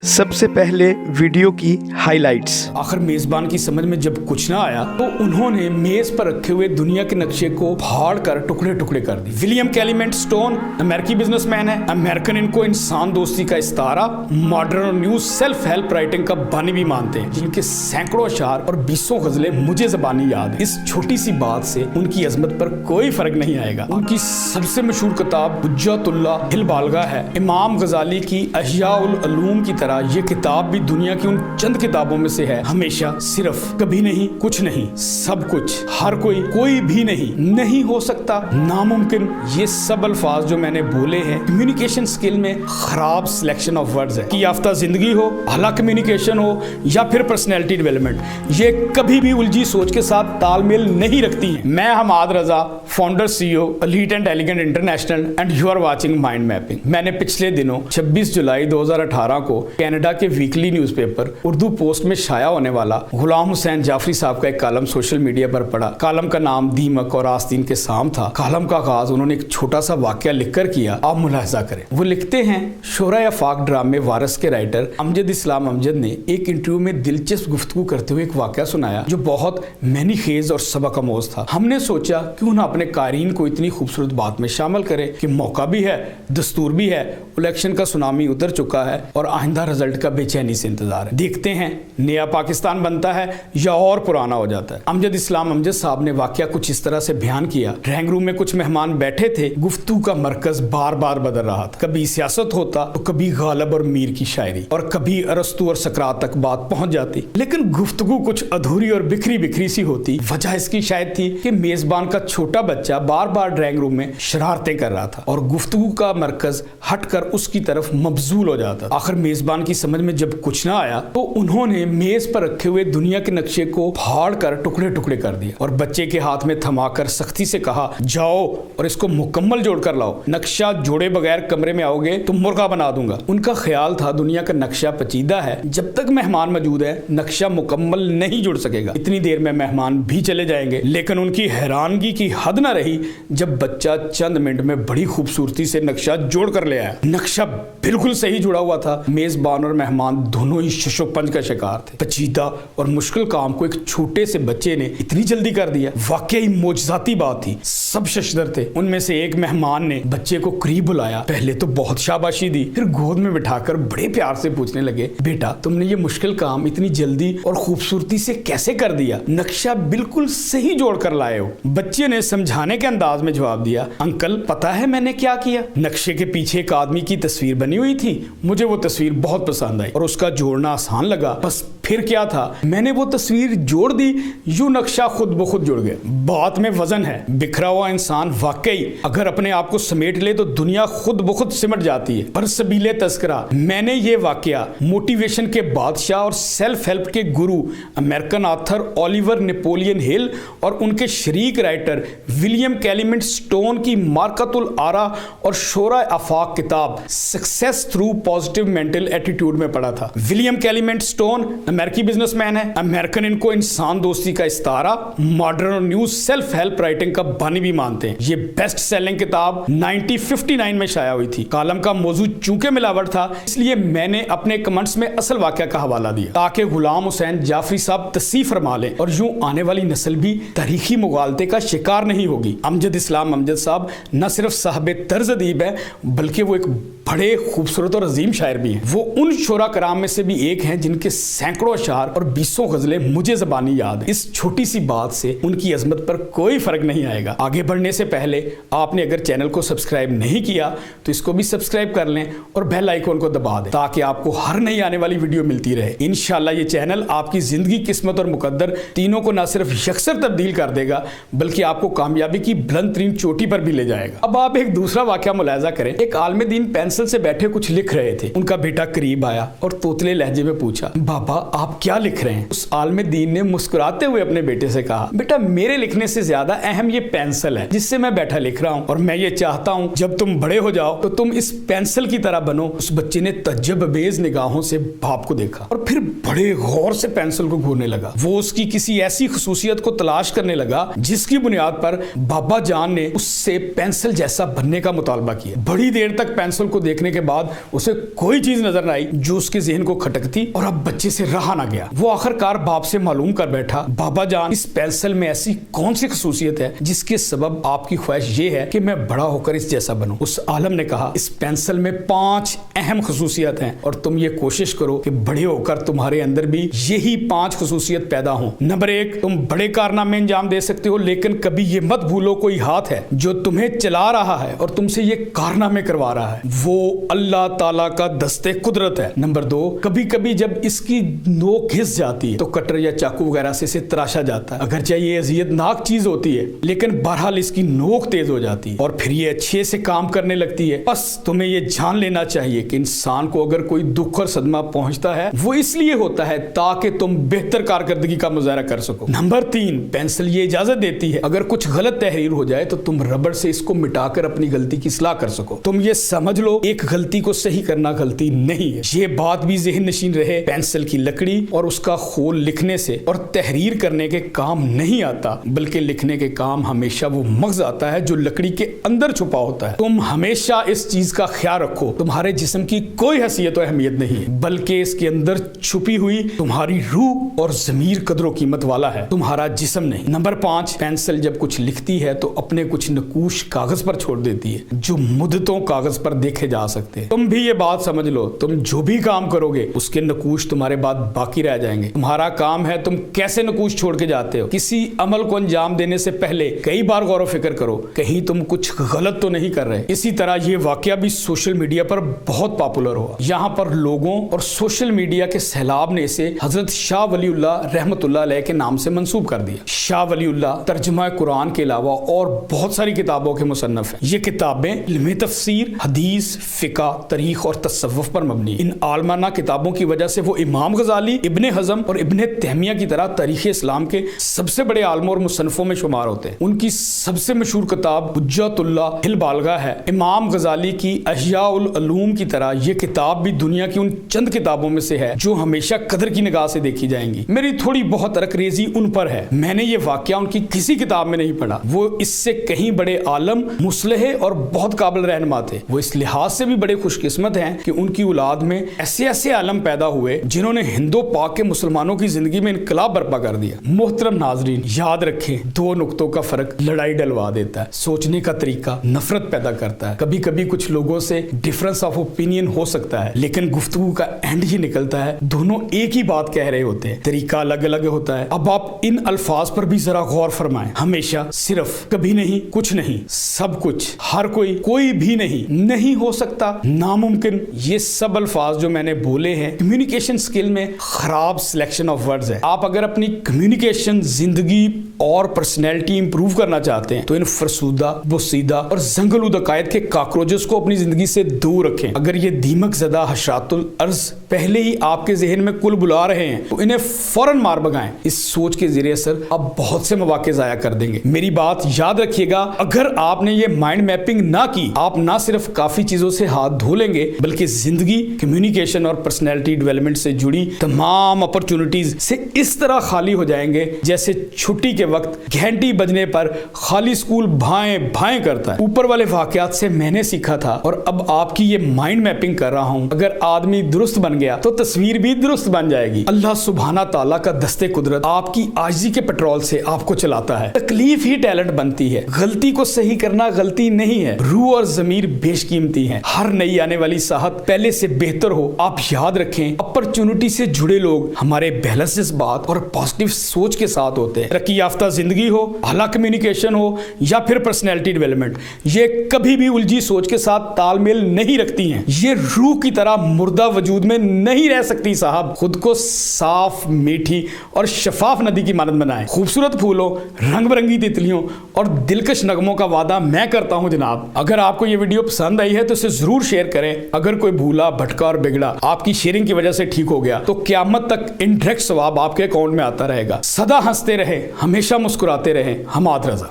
सबसे पहले वीडियो की हाइलाइट्स। आखिर मेजबान की समझ में जब कुछ ना आया तो उन्होंने मेज पर रखे हुए दुनिया के नक्शे को फाड़ कर टुकड़े टुकड़े कर दिए। विलियम कैलीमेंट स्टोन अमेरिकी बिजनेसमैन है। अमेरिकन इनको इंसान दोस्ती का इस्तारा, मॉडर्न और न्यू सेल्फ हेल्प राइटिंग का बानी भी मानते हैं, जिनके सैकड़ों अशार और 20 गजलें मुझे ज़बानी याद है। इस छोटी सी बात से उनकी अजमत पर कोई फर्क नहीं आएगा। उनकी सबसे मशहूर किताब हुज्जतुल्लाह हिल बालगा है। इमाम गजाली की अहयाउल उलूम की ये किताब भी दुनिया की उन चंद किताबों में से है। हमेशा, सिर्फ, कभी नहीं, कुछ नहीं, सब कुछ, हर कोई, कोई भी नहीं हो सकता, नामुमकिन, ये सब अल्फाज जो मैंने बोले हैं कम्युनिकेशन स्किल में खराब सिलेक्शन ऑफ वर्ड्स है। कि याफ्ता जिंदगी हो, आला कम्युनिकेशन हो या फिर पर्सनैलिटी डेवलपमेंट, ये कभी भी उलझी सोच के साथ तालमेल नहीं रखती है। मैं Hammad Raza, founder CEO elite and elegant international and you are watching mind mapping. मैंने पिछले दिनों 26 जुलाई 2018 को कनाडा के वीकली न्यूज़पेपर उर्दू पोस्ट में शाया होने वाला गुलाम हुसैन जाफरी साहब का एक कॉलम सोशल मीडिया पर पढ़ा। कॉलम का नाम दीमक और आस्तीन के साम था। कॉलम का आगाज उन्होंने एक छोटा सा वाकया लिखकर किया। आप मुलाहिजा करें। वो लिखते हैं, शोरा आफाक ड्रामे वारस के राइटर अमजद इस्लाम अमजद ने एक इंटरव्यू में दिलचस्प गुफ्तगू करते हुए एक वाकया सुनाया जो बहुत मैनीखेज और सबक आमोज था। हमने सोचा क्यों ना अपने कारीन को इतनी खूबसूरत बात में शामिल करें कि मौका भी है, दस्तूर भी है, इलेक्शन का सुनामी उतर चुका है और आइंदा रिजल्ट का बेचैनी से इंतजार है। देखते हैं नया पाकिस्तान बनता है या और पुराना हो जाता है। अमजद इस्लाम अमजद साहब ने वाकया कुछ इस तरह से बयान किया। ड्राइंग रूम में कुछ मेहमान बैठे थे। गुफ्तगू का मरकज बार बार बदल रहा था। कभी सियासत होता तो कभी गालिब और मीर की शायरी और कभी अरस्तू और सकरात तक बात पहुंच जाती, लेकिन गुफ्तगू कुछ अधूरी और बिखरी बिखरी सी होती। वजह इसकी शायद थी कि मेजबान का छोटा बच्चा बार बार ड्राइंग रूम में शरारतें कर रहा था और गुफ्तगू का मरकज हटकर उसकी तरफ मबजूल हो जाता। आखिर मेजबान की समझ में जब कुछ ना आया तो उन्होंने मेज पर रखे हुए दुनिया के नक्शे को फाड़ कर टुकड़े टुकड़े कर दिया और बच्चे के हाथ में थमाकर सख्ती से कहा, जाओ और इसको मुकम्मल जोड़ कर लाओ। नक्शा जोड़े बगैर कमरे में आओगे तो मुर्गा बना दूंगा। उनका ख्याल था दुनिया का नक्शा पेचीदा है, जब तक मेहमान मौजूद है नक्शा मुकम्मल नहीं जुड़ सकेगा। इतनी देर में मेहमान भी चले जाएंगे। लेकिन उनकी हैरानगी की हद न रही जब बच्चा चंद मिनट में बड़ी खूबसूरती से नक्शा जोड़ कर ले आया। नक्शा बिल्कुल सही जुड़ा हुआ था। मेजबान और मेहमान दोनों ही शशोपंज का शिकार थे। पेचीदा और मुश्किल काम को एक छोटे से बच्चे ने इतनी जल्दी कर दिया। वाकई मोजजाती बात थी। सब शशदर थे। उनमें से एक मेहमान ने बच्चे को करीब बुलाया। पहले तो बहुत शाबाशी दी, फिर गोद में बिठाकर बड़े प्यार से पूछने लगे, बेटा तुमने ये मुश्किल काम इतनी जल्दी और खूबसूरती से कैसे कर दिया? नक्शा बिल्कुल सही जोड़ कर लाए हो। बच्चे ने समझाने के अंदाज में जवाब दिया, अंकल पता है मैंने क्या किया? नक्शे के पीछे एक आदमी की तस्वीर बनी हुई थी। मुझे वो तस्वीर बहुत पसंद आई और उसका जोड़ना आसान लगा। बस फिर क्या था, मैंने वो तस्वीर जोड़ दी, यूं नक्शा खुद ब खुद जुड़ गया। बात में वजन है। बिखरा हुआ इंसान वाकई अगर अपने आप को समेट ले तो दुनिया खुद ब खुद सिमट जाती है। पर सबीले तस्करा, मैंने ये वाकया मोटिवेशन के बादशाह और सेल्फ हेल्प के गुरु American author Oliver Napoleon Hill और उनके शरीक राइटर विलियम कैलीमेंट स्टोन की मार्कतुल आरा और शोरा आफाक किताब success through positive mental attitude में पढ़ा था। विलियम कैलीमेंट स्टोन अमेरिकी बिजनेसमैन है। अमेरिकन इनको इंसान दोस्ती का इस्तारा, मॉडर्न और न्यू सेल्फ हेल्प राइटिंग का बानी भी मानते हैं। ये बेस्ट सेलिंग किताब 1959 में शाया हुई थी। कॉलम का मौजू चूंकि मिलावट था, इसलिए मैंने अपने कमेंट्स में असल वाकया का हवाला दिया ताकि गुलाम हुसैन जाफरी साहब तस्सीह फरमा लें और यूं आने वाली नस्ल भी तारीखी मुगालते का शिकार नहीं होगी। अमजद इस्लाम अमजद साहब न सिर्फ साहब तर्ज अदीब है बल्कि वो एक बड़े खूबसूरत और अजीम शायर भी हैं। वो उन शोरा कराम में से भी एक हैं जिनके सैकड़ों अशार और 20 गजलें मुझे ज़बानी याद है। इस छोटी सी बात से उनकी अजमत पर कोई फर्क नहीं आएगा। आगे बढ़ने से पहले आपने अगर चैनल को सब्सक्राइब नहीं किया तो इसको भी सब्सक्राइब कर लें और बेल आइकन को दबा दें ताकि आपको हर नई आने वाली वीडियो मिलती रहे। इंशाल्लाह ये चैनल आपकी जिंदगी, किस्मत और मुकद्दर तीनों को न सिर्फ यकसर तब्दील कर देगा बल्कि आपको कामयाबी की बुलंद तरीन चोटी पर भी ले जाएगा। अब आप एक दूसरा वाकया मुलाहिजा करें। एक आलिम दीन पेंसिल से बैठे कुछ लिख रहे थे। उनका बेटा करीब आया और तोतले लहजे में पूछा, बाबा आप क्या लिख रहे हैं? उस आलिम दीन ने मुस्कुराते हुए अपने बेटे से कहा, बेटा मेरे लिखने से ज्यादा अहम ये पेंसिल है जिससे मैं बैठा लिख रहा हूँ और मैं ये चाहता हूँ जब तुम बड़े हो जाओ तो तुम इस पेंसिल की तरह बनो। उस बच्चे ने तज्जब बेज निगाहों से बाप को देखा और फिर बड़े गौर से पेंसिल को घूरने लगा। वो उसकी किसी ऐसी खसूसियत को तलाश करने लगा जिसकी बुनियाद पर बाबा जान ने उससे पेंसिल जैसा बनने का मुतालबा किया। बड़ी देर तक पेंसिल को देखने के बाद उसे कोई चीज नजर نظر آئی جو اس کے ذہن کو کھٹکتی اور اب بچے سے رہا نہ گیا. وہ آخر کار باپ سے معلوم کر بیٹھا, بابا جان اس پینسل میں ایسی کون سی خصوصیت ہے جس کے سبب آپ کی خواہش یہ ہے کہ میں بڑا ہو کر اس جیسا بنوں. اس عالم نے کہا اس پینسل میں 5 اہم خصوصیت ہیں اور تم یہ کوشش کرو کہ بڑے ہو کر تمہارے اندر بھی یہی 5 خصوصیت پیدا ہوں. نمبر 1, تم بڑے کارنامے انجام دے سکتے ہو, لیکن کبھی یہ مت بھولو کوئی ہاتھ ہے جو تمہیں چلا رہا ہے اور تم سے یہ کارنامے کروا رہا ہے. وہ اللہ تعالیٰ کا دستے قدرت ہے. نمبر 2, کبھی کبھی جب اس کی نوک گھس جاتی ہے تو کٹر یا چاقو وغیرہ سے اسے تراشا جاتا ہے. اگرچہ یہ اذیت ناک چیز ہوتی ہے لیکن بہرحال اس کی نوک تیز ہو جاتی ہے اور پھر یہ اچھے سے کام کرنے لگتی ہے. بس تمہیں یہ جان لینا چاہیے کہ انسان کو اگر کوئی دکھ اور صدمہ پہنچتا ہے وہ اس لیے ہوتا ہے تاکہ تم بہتر کارکردگی کا مظاہرہ کر سکو. نمبر 3, پینسل یہ اجازت دیتی ہے اگر کچھ غلط تحریر ہو جائے تو تم ربڑ سے اس کو مٹا کر اپنی غلطی کی اصلاح کر سکو. تم یہ سمجھ لو ایک غلطی کو صحیح کرنا غلطی نہیں ہے. یہ بات بھی ذہن نشین رہے, پینسل کی لکڑی اور اس کا خول لکھنے سے اور تحریر کرنے کے کام نہیں آتا, بلکہ لکھنے کے کام ہمیشہ وہ مغز آتا ہے جو لکڑی کے اندر چھپا ہوتا ہے. تم ہمیشہ اس چیز کا خیال رکھو تمہارے جسم کی کوئی حیثیت و اہمیت نہیں ہے, بلکہ اس کے اندر چھپی ہوئی تمہاری روح اور ضمیر قدر و قیمت والا ہے, تمہارا جسم نہیں. نمبر 5, پینسل جب کچھ لکھتی ہے تو اپنے کچھ نقوش کاغذ پر چھوڑ دیتی ہے جو مدتوں کاغذ پر دیکھے جا سکتے ہیں. تم بھی یہ بات سمجھ لو, تم جو بھی کام کرو گے اس کے نقوش تمہارے بعد باقی رہ جائیں گے. تمہارا کام ہے تم کیسے نقوش چھوڑ کے جاتے ہو. کسی عمل کو انجام دینے سے پہلے کئی بار غور و فکر کرو کہیں تم کچھ غلط تو نہیں کر رہے. اسی طرح یہ واقعہ بھی سوشل میڈیا پر بہت پاپولر ہوا. یہاں پر لوگوں اور سوشل میڈیا کے سیلاب نے اسے حضرت شاہ ولی اللہ رحمت اللہ علیہ کے نام سے منسوب کر دیا. شاہ ولی اللہ ترجمہ قرآن کے علاوہ اور بہت ساری کتابوں کے مصنف ہیں. یہ کتابیں علم تفسیر, حدیث, فقہ, تاریخ اور تصوف پر مبنی. ان عالمانہ کتابوں کی وجہ سے وہ امام غزالی, ابن حزم اور ابن تیمیہ کی طرح تاریخ اسلام کے سب سے بڑے عالموں اور مصنفوں میں شمار ہوتے ہیں. ان کی سب سے مشہور کتاب حجت اللہ البالغہ ہے. امام غزالی کی احیاء العلوم کی طرح یہ کتاب بھی دنیا کی ان چند کتابوں میں سے ہے جو ہمیشہ قدر کی نگاہ سے دیکھی جائیں گی. میری تھوڑی بہت رکریزی ان پر ہے, میں نے یہ واقعہ ان کی کسی کتاب میں نہیں پڑھا. وہ اس سے کہیں بڑے عالم, مصلح اور بہت قابل رہنما تھے. وہ اس لحاظ سے بھی بڑے خوش قسمت ہیں کہ ان کی اولاد میں ایسے عالم پیدا ہوئے جنہوں نے ہند و پاک کے مسلمانوں کی زندگی میں انقلاب برپا کر دیا. محترم ناظرین, یاد رکھیں 2 نقطوں کا فرق لڑائی ڈلوا دیتا ہے. سوچنے کا طریقہ نفرت پیدا کرتا ہے. کبھی کبھی کچھ لوگوں سے ڈفرنس آف اوپینین ہو سکتا ہے لیکن گفتگو کا اینڈ ہی نکلتا ہے دونوں ایک ہی بات کہہ رہے ہوتے ہیں, طریقہ الگ الگ ہوتا ہے. اب آپ ان الفاظ پر بھی ذرا غور فرمائیں. ہمیشہ, صرف, کبھی نہیں, کچھ نہیں, سب کچھ, ہر کوئی, کوئی بھی نہیں ہو سکتا, ناممکن, یہ سب الفاظ جو میں نے بولے ہیں کمیونیکیشن سکل میں خراب سلیکشن آف ورڈز ہے. آپ اگر اپنی کمیونیکیشن, زندگی اور پرسنالٹی امپروو کرنا چاہتے ہیں تو ان فرسودہ, بوسیدہ اور زنگلود عقائد کے کاکروچز کو اپنی زندگی سے دور رکھیں. اگر یہ دیمک زدہ حشرات الارض پہلے ہی آپ کے ذہن میں کل بلا رہے ہیں تو انہیں فوراً مار بگائیں. اس سوچ کے ذریعے اثر آپ بہت سے مواقع ضائع کر دیں گے. میری بات یاد رکھیے گا, اگر آپ نے یہ مائنڈ میپنگ نہ کی, آپ نہ صرف کافی چیزوں سے ہاتھ دھو لیں گے بلکہ زندگی, کمیونیکیشن اور پرسنالٹی ڈیولپمنٹ سے جڑی تمام اپرچونٹیز سے اس طرح خالی ہو جائیں گے جیسے چھٹی کے وقت گھنٹی بجنے پر خالی اسکول بھائیں بھائیں کرتا ہے. اوپر والے واقعات سے میں نے سیکھا تھا اور اب آپ کی یہ مائنڈ میپنگ کر رہا ہوں. اگر آدمی درست بن گیا تو تصویر بھی درست بن جائے گی. اللہ سبحانہ تعالیٰ کا دستے قدرت آپ کی عاجزی کے پیٹرول سے آپ کو چلاتا ہے. تکلیف ہی ٹیلنٹ بنتی ہے. غلطی کو صحیح کرنا غلطی نہیں ہے. روح اور ضمیر بیش قیمتی ہیں. ہر نئی آنے والی ساحت پہلے سے بہتر ہو. آپ یاد رکھیں, اپرچونٹی سے جڑے لوگ ہمارے بیلنس جذبات اور پازیٹیو سوچ کے ساتھ ہوتے ہیں. ترقی یافتہ زندگی ہو, اعلیٰ کمیونیکیشن ہو یا پھر پرسنالٹی ڈیولپمنٹ, یہ کبھی بھی الجھی سوچ کے ساتھ تال میل نہیں رکھتی ہیں. یہ روح کی طرح مردہ وجود میں نہیں رہ سکتی. صاحب, خود کو صاف, میٹھی اور شفاف ندی کی مانند بنائیں. خوبصورت پھولوں, رنگ برنگی تتلیوں اور دلکش نغموں کا وعدہ میں کرتا ہوں جناب. اگر آپ کو یہ ویڈیو پسند آئی ہے تو اسے ضرور شیئر کریں. اگر کوئی بھولا, بھٹکا اور بگڑا آپ کی شیئرنگ کی وجہ سے ٹھیک ہو گیا تو قیامت تک انڈائریکٹ ثواب آپ کے اکاؤنٹ میں آتا رہے گا. سدا ہنستے رہیں, ہمیشہ مسکراتے رہیں. حماد رضا.